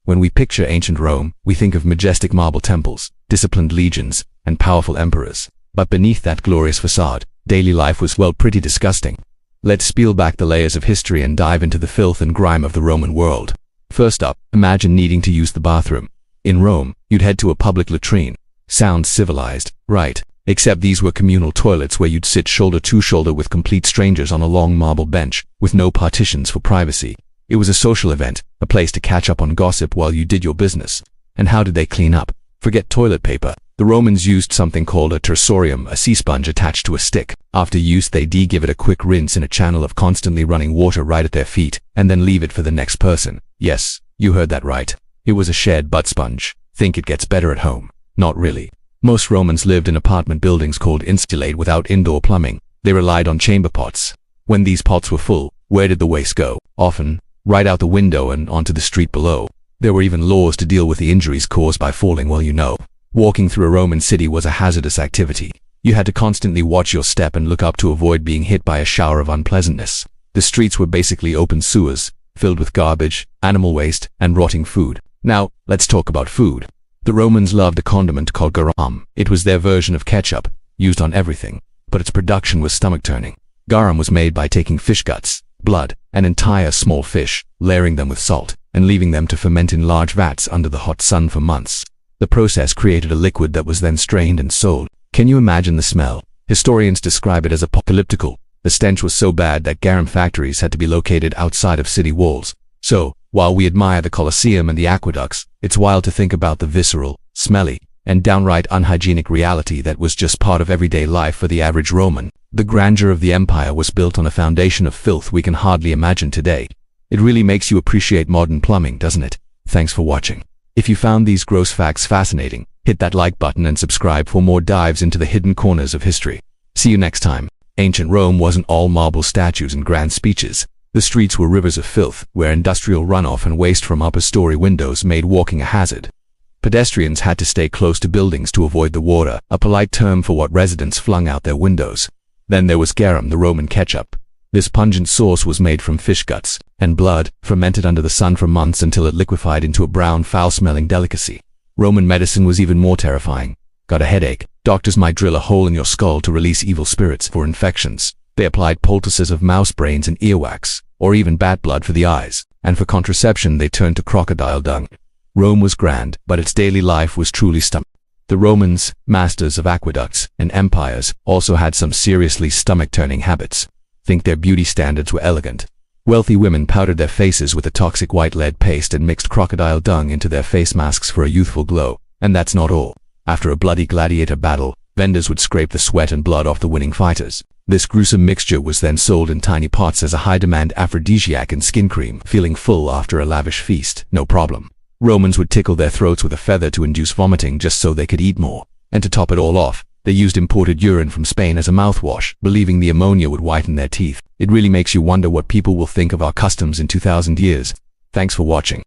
When we picture ancient Rome, we think of majestic marble temples, disciplined legions, and powerful emperors. But beneath that glorious facade, daily life was, well, pretty disgusting. Let's peel back the layers of history and dive into the filth and grime of the Roman world. First up, imagine needing to use the bathroom. In Rome, you'd head to a public latrine. Sounds civilized, right? Except these were communal toilets where you'd sit shoulder to shoulder with complete strangers on a long marble bench, with no partitions for privacy. It was a social event, a place to catch up on gossip while you did your business. And how did they clean up? Forget toilet paper. The Romans used something called a tersorium, a sea sponge attached to a stick. After use, they'd give it a quick rinse in a channel of constantly running water right at their feet, and then leave it for the next person. Yes, you heard that right. It was a shared butt sponge. Think it gets better at home? Not really. Most Romans lived in apartment buildings called insulated without indoor plumbing. They relied on chamber pots. When these pots were full, where did the waste go? Often, right out the window and onto the street below. There were even laws to deal with the injuries caused by falling. Well, you know. Walking through a Roman city was a hazardous activity. You had to constantly watch your step and look up to avoid being hit by a shower of unpleasantness. The streets were basically open sewers, filled with garbage, animal waste, and rotting food. Now, let's talk about food. The Romans loved a condiment called garum. It was their version of ketchup, used on everything, but its production was stomach-turning. Garum was made by taking fish guts, blood, and entire small fish, layering them with salt, and leaving them to ferment in large vats under the hot sun for months. The process created a liquid that was then strained and sold. Can you imagine the smell? Historians describe it as apocalyptical. The stench was so bad that garum factories had to be located outside of city walls. So, while we admire the Colosseum and the aqueducts, it's wild to think about the visceral, smelly, and downright unhygienic reality that was just part of everyday life for the average Roman. The grandeur of the empire was built on a foundation of filth we can hardly imagine today. It really makes you appreciate modern plumbing, doesn't it? Thanks for watching. If you found these gross facts fascinating, hit that like button and subscribe for more dives into the hidden corners of history. See you next time. Ancient Rome wasn't all marble statues and grand speeches. The streets were rivers of filth, where industrial runoff and waste from upper-story windows made walking a hazard. Pedestrians had to stay close to buildings to avoid the water, a polite term for what residents flung out their windows. Then there was garum, the Roman ketchup. This pungent sauce was made from fish guts and blood, fermented under the sun for months until it liquefied into a brown, foul-smelling delicacy. Roman medicine was even more terrifying. Got a headache? Doctors might drill a hole in your skull to release evil spirits. For infections, they applied poultices of mouse brains and earwax, or even bat blood for the eyes. And for contraception, they turned to crocodile dung. Rome was grand, but its daily life was truly stomach. The Romans, masters of aqueducts and empires, also had some seriously stomach-turning habits. Think their beauty standards were elegant. Wealthy women powdered their faces with a toxic white lead paste and mixed crocodile dung into their face masks for a youthful glow. And that's not all. After a bloody gladiator battle, vendors would scrape the sweat and blood off the winning fighters. This gruesome mixture was then sold in tiny pots as a high-demand aphrodisiac and skin cream. Feeling full after a lavish feast? No problem. Romans would tickle their throats with a feather to induce vomiting just so they could eat more. And to top it all off, they used imported urine from Spain as a mouthwash, believing the ammonia would whiten their teeth. It really makes you wonder what people will think of our customs in 2,000 years. Thanks for watching.